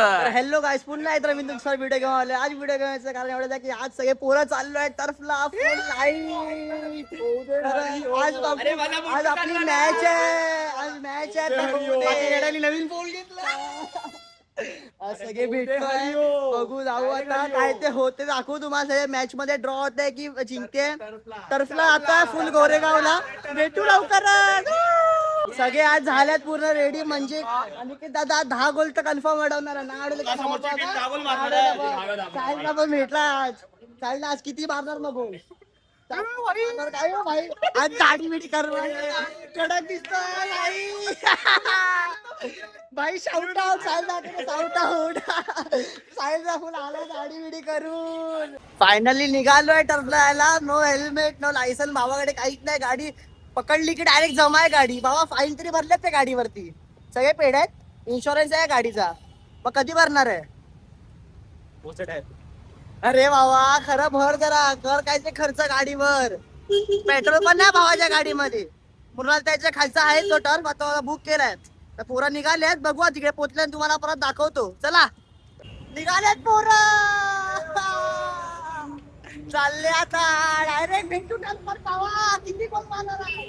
Hello गाईस, पुन्हा एकदा मी तुमचा व्हिडिओ घेऊन आलो. आज व्हिडिओ घेण्याचं कारण एवढं की आज सगळे पोरं चाललो आहे टर्फला फुल लाईट. आज आपली मॅच आहे. आज मॅच आहे. नवीन फोन घेतला. आज सगळे भेटतोय, बघू जाऊ आता काय ते होते, दाखवू तुम्हाला. मॅच मध्ये ड्रॉ होते की जिंकते. टर्फला आता फुल गोरेगावला भेटू लवकरच. सगळे आज झाल्यात पूर्ण रेडी. म्हणजे आणि दादा 10 गोल तर कन्फर्म अडवणार ना. साहिलला पण भेटला आज. साहिलला आज किती मारणार मग गोल? काय हो भाई, आज दाढी बिडी करणार कडक दिसतोय भाई. Shout out Sahil, shout out. साहिलचा फुल आला दाढी बिडी करून. फायनली निघालोय टर्फला यायला. नो हेल्मेट, नो लायसन, भावाकडे काहीच नाही. गाडी पकडली की डायरेक्ट जमा आहे गाडी. बाबा फाईन तरी भरल्यात त्या गाडीवरती. सगळे पेड आहेत. इन्शुरन्स आहे गाडीचा. मग कधी भरणार आहे? अरे बाबा खरं भर जरा कर. काय ते खर्च गाडीवर. पेट्रोल पण नाही भावाच्या गाडीमध्ये. पुन्हा त्याच्या खालचा आहे तो टर्फ. आता बुक केलाय. तर पोरा निघाल्यात. बघू तिकडे पोहोचल्या तुम्हाला परत दाखवतो. चला निघाल्यात पोरा. चालले आता डायरेक्ट भेटू टर्फवर. पावा किती कोण मारणार आहे.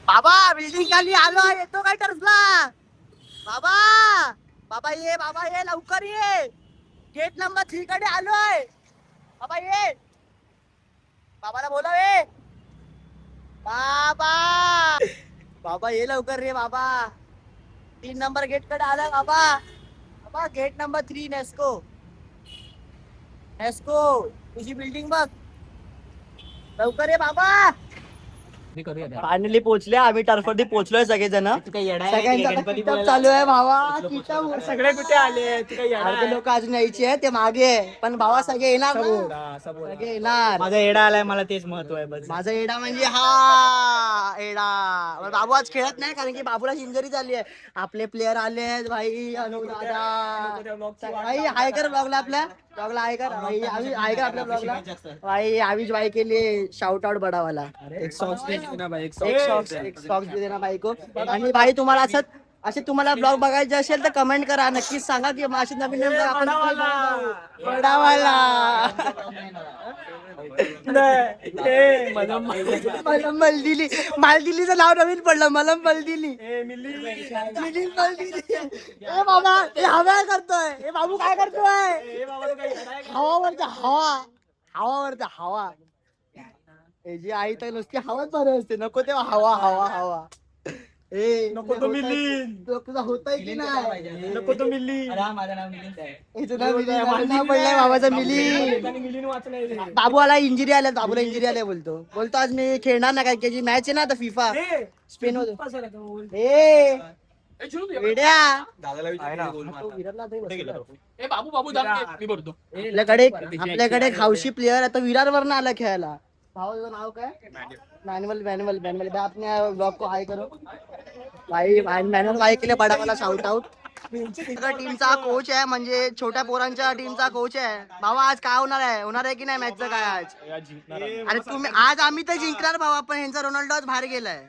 बाबा बिल्डिंग खाली आलो. येतो काय टर्फला? बाबा बाबा ये लवकर ये. गेट नंबर 3 कडे आलोय. बाबा ये. बाबाला बोलावे. बाबा बाबा ये लवकर रे बाबा. 3 नंबर गेट कडे आलाय बाबा. बाबा गेट नंबर 3 नेस्को. नेस्को तुझी बिल्डिंग बघ. लवकर ये बाबा. फायनली पोहोचले आम्ही. टर्फवरती पोहोचलोय सगळेजण. सगळ्यांचा चालू आहे भावा. सगळे कुठे आले? अर्धे लोक अजून यायची आहे, ते मागे आहे. पण भावा सगळे येणार ना. सगळे येणार. माझा एडा आलाय, मला तेच महत्व आहे. बस माझा एडा म्हणजे हा एडा. बाबू आज खेळत नाही कारण की बाबूला इंजरी झाली आहे. आपले प्लेयर आले आहेत भाई. अनुप दादा भाई हाय कर ब्लॉगला. आपल्या ब्लॉगला हाय कर भाई. हाय कर आपल्या ब्लॉगला भाई. आविष भाई के लिए शाउट आउट बडावाला. एक सॉक्स दे ना भाई को. आणि भाई तुम्हाला असे तुम्हाला ब्लॉग बघायचे असेल तर कमेंट करा. नक्कीच सांगा की असे नवीन आपण बडावाला. मालदिलीचं नाव नवीन पडलं. मलम मलदिली. ए बाबा हे हवा करतोय. हे बाबू काय करतोय? हवावरच्या हवा. हे जी आई तर नुसती हवाच बरं असते. नको तेव्हा हवा. ए नको तो मिलिंद. तुझा होतय की नाही? नको तो मिलिंद. नाव पडलंय बाबाचा मिलिंद. बाबूला इंजुरी आल्या. बाबूला इंजुरी आल्या. बोलतो आज मी खेळणार ना. काय की मॅच आहे ना आता फिफा स्पेन मध्ये. आपल्याकडे खावशी प्लेअर आहे तो विरार वरनं आला खेळायला. भावाचं नाव काय? मॅन्युअल आपने ब्लॉग को हाय करो भाई. मॅन्युअल भाई के लिए बडा वाला शाउट आउट. टीमचा कोच आहे, म्हणजे छोट्या पोरांच्या टीमचा कोच आहे. भावा आज काय होणार आहे की नाही मॅचचं काय आज? अरे तुम्ही आज आम्ही तर जिंकणार भावा. पण ह्यांचा रोनाल्डो आज बाहेर गेलाय.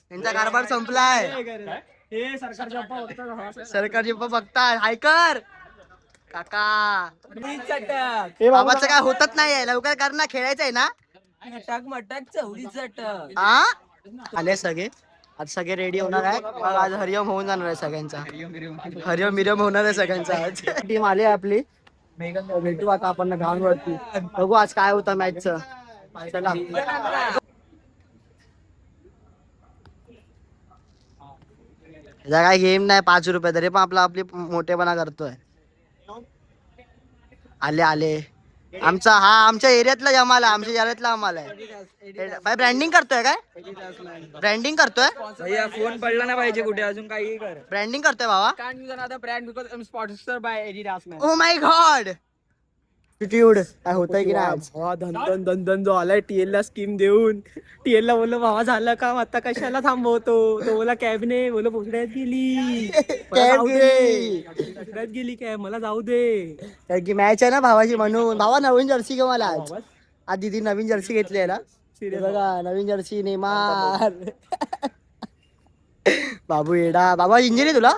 त्यांचा कारभार संपलाय. सरकारची बघताय. हायकर काका बाबाचं काय होतच नाहीये. लवकर कर ना. खेळायचं आहे ना. आले सगळे. आज सगळे रेडी होणार आहे. आज हरिओम होऊन जाणार आहे सगळ्यांचा. हरिओम मिरिओम होणार आहे सगळ्यांचा. आज टीम आली आहे आपली. भेटू आता आपण ग्राउंड वरती. बघू आज काय होतं मॅचचं. चला काय गेम नाही. 5 रुपये तरी पण आपली मोठेपणा करतोय. आले आमच्या एरियातला जमाला. आमच्या एरियातला आम्हाला भाई. ब्रँडिंग करतोय काय? ब्रँडिंग करतोय. फोन पडला ना पाहिजे कुठे. अजून काही कर. ब्रँडिंग करतोय बाबा. Brand because I am sponsored by Adidas. Oh my god. Attitude काय होतंय की नाही आज? भावा धन धन धन जो आलाय टीएल ला स्कीम देऊन. टीएल ला बोललो भावा झालं काम आता कशाला थांबवतो. तो बोला कॅबने बोल पोचड्यात गेली. मला कॅब जाऊ दे. गेली. पोचड्यात गेली कॅब मला जाऊ दे. कारण की मॅच आहे ना भावाची म्हणून. भावा नवीन जर्सी घेऊ मला आज दीदी नवीन जर्सी घेतली आहे ना. हे बघा नवीन जर्सी नेमार. बाबू येडा बाबा इंजिन आहे तुला.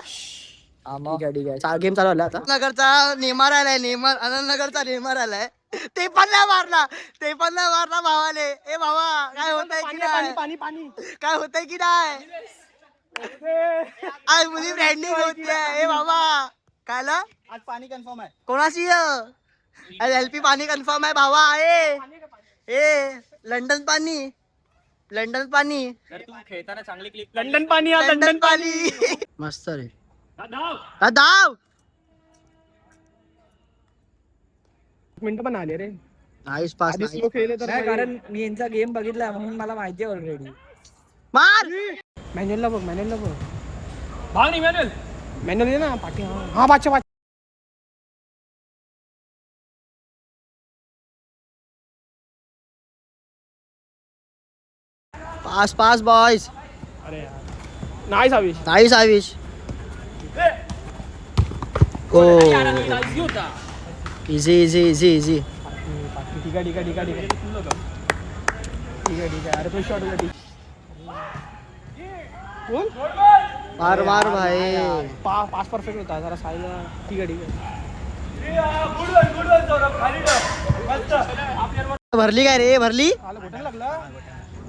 ठीक आहे ठीक आहे गेम चालू झाला आता. नगरचा नेमार आलाय नेमार आनंदनगरचा नेमार आलाय. ते पण नाही मारला भावाले. ए भावा काय होतंय की नाही पाणी पाणी काय होतंय की नाही आज मुली ब्रँडिंग होतीये. ए बाबा कायला आज पाणी कन्फर्म आहे. कोणाशी आज एलपी पाणी कन्फर्म आहे भावा. ए लंडन पाणी जर तू खेळताना चांगली क्लिक लंडन पाणी लंडन पाणी मस्त रे धाव. मिनिट पण आले रे. नाईस पास आधी स्लो खेळले तर नाही, कारण मी यांचा गेम बघितला म्हणून मला माहिती आहे ऑलरेडी. मार मॅन्युअलला बघ भाग नाही मॅन्युअल आहे ना पाठी. हा बादशा पास बॉयज. अरे यार नाईस आविश. ओ इझी. ठीक आहे अरे तो शॉट होता. मार भाई. पास परफेक्ट होता जरा साईला. ठीक आहे भरली काय रे भरली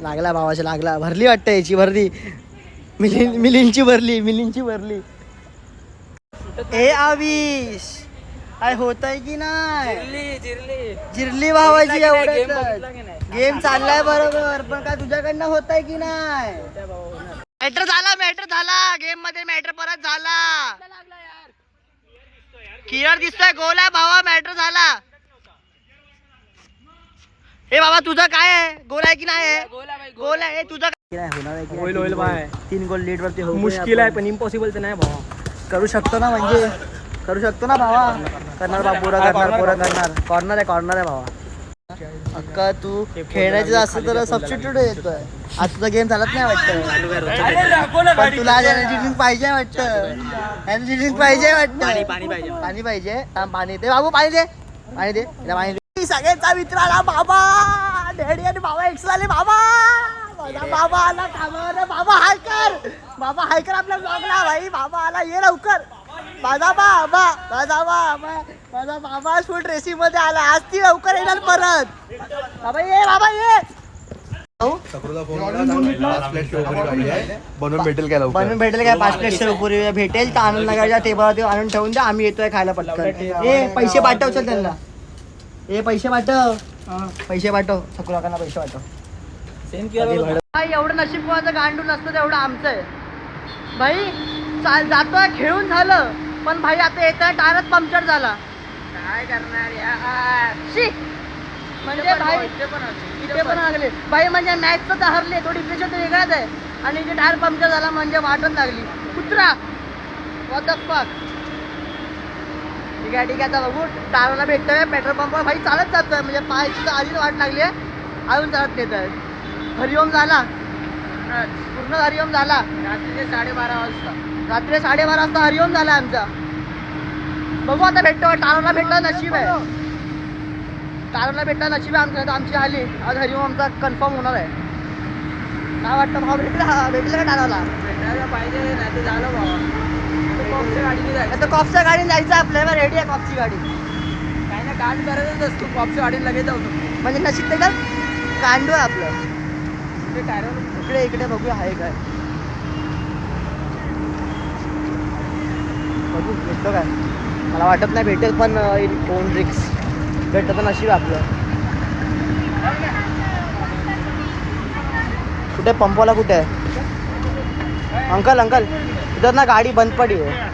लागला भावाच्या लागला. भरली वाटतं याची भरली. मिलिंदची भरली. ए आविश काय होतंय की नाही जिरली भावाची. एवढं गेम चाललाय बरोबर पण काय तुझ्याकडनं होतंय की नाही. मॅटर झाला गेम मध्ये. मॅटर परत झाला. क्लिअर दिसतोय गोल आहे भावा. मॅटर झाला. हे बाबा तुझं काय आहे गोल आहे की नाही आहे. गोल आहे तुझं काय होणार आहे की नाही? होईल बाय. 3 गोल लीड वरती होऊ मुश्किल आहे पण इम्पॉसिबल तर नाही भावा. करू शकतो ना म्हणजे करू शकतो ना भावा. करणार पोरं करणार. कॉर्नर आहे भावा. अक्का तू खेळण्याचं असं तर सबस्टिट्यूट येतोय. आज तुझा गेम चालत नाही वाटतं. पण तुला आज एनर्जी ड्रिंक पाहिजे वाटतं. पाणी पाहिजे. पाणी दे बाबू. पाणी दे. सगळ्यांचा मित्र आला बाबा. डॅडी आणि बाबा एक्सला आले बाबा. बाबा आला थांबा. बाबा हाय कर आपल्या ब्लॉगला भाई. बाबा आला ये लवकर. माझा बाबा फुल ड्रेसिंग मध्ये आला. आज ती लवकर येणार परत. बाबा ये बनवून भेटेल काय बनवून भेटेल काय 5 प्लेट पुरी भेटेल तर आनंदनगरच्या टेबलवरती आणून ठेवून द्या. आम्ही येतोय खायला पटकन. पैसे पाठव चल त्यांना. पैसे पाठव सकुराकांना पैसे पाठव. एवढं नशीब कोणाचं गांडून नसतं तेवढं आमचं आहे भाई. जातोय खेळून झालं पण भाई आता येतोय टायरच पंक्चर झाला. काय करणार यार. म्हणजे भाई इथे पण लागले भाई. म्हणजे मॅच तर हरले. तो डिप्रेशन तर वेगळाच आहे. आणि इथे टायर पंक्चर झाला म्हणजे वाटच लागली. कुत्रा व्हॉट द फक. ठीक आहे आता बघू. टायरला भेटतोय पेट्रोल पंप भाई. चालत जातोय म्हणजे पायाची तर आधीच वाट लागली आहे. अजून चालत येत आहे. हरिओम झाला पूर्ण. हरिओम झाला रात्री 12:30 वाजता हरिओम झाला आमचा. बघू आता भेटतो. टायरला भेटला नशीब आहे. आमचं. आमची आली आज हरिओम आमचा कन्फर्म होणार आहे. काय वाटतं भाऊ भेटलं का टायरला. भेटायला पाहिजे नाही तर झालं भावा. कॉफच्या गाडीने जायचं आपल्याला. रेडी आहे कॉफची गाडी. काही ना कांड करायचंच असतो. कॉफच्या गाडीने लगेच जाऊ. म्हणजे नशीब ते कांडू आहे आपलं. इकडे बघूया आहे काय. बघू भेटतो काय. मला वाटत नाही भेटेल पण कोण रिक्स भेटतं तर नशीब आपलं. कुठे पंपवाला कुठे आहे. अंकल इधर ना गाड़ी बंद पड़ी है.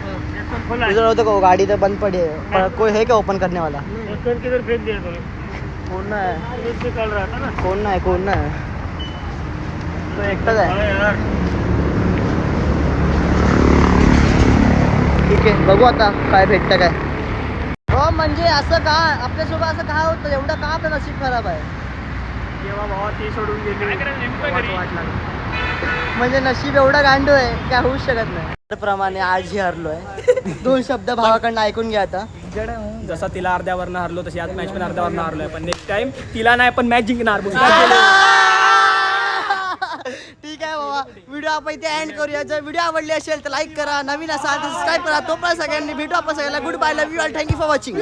इधर होते को गाड़ी तो बंद पड़ी है. पर कोई है क्या ओपन करने वाला. किधर फेंक दिया कौन है. निकल रहा था ना. कौन है तो एकटाच आहे. ठीक आहे बघू आता काय भेटतं काय. हो म्हणजे असं का आपल्यासोबत असं का होतं एवढं का आपलं नशीब खराब आहे तेव्हा भावा ती सोडून गेली तेव्हाच वाट लागली. म्हणजे नशीब एवढं गांडू आहे काय होऊच शकत नाही प्रमाणे आजही हरलोय 2 शब्द भावाकडनं ऐकून घ्या आता जसा तिला अर्ध्यावरनं हरलो तशी आज मॅच पण अर्ध्यावरनं हरलोय पण नेक्स्ट टाइम तिला नाही पण मॅच जिंकणार. ठीक आहे बाबा व्हिडिओ आपण इथे एंड करूया जर व्हिडिओ आवडली असेल तर लाईक करा नवीन असाल तर सबस्क्राईब करा तोपर्यंत सगळ्यांनी भेटू आपण सगळ्यांना good bye love you all thank you for watching.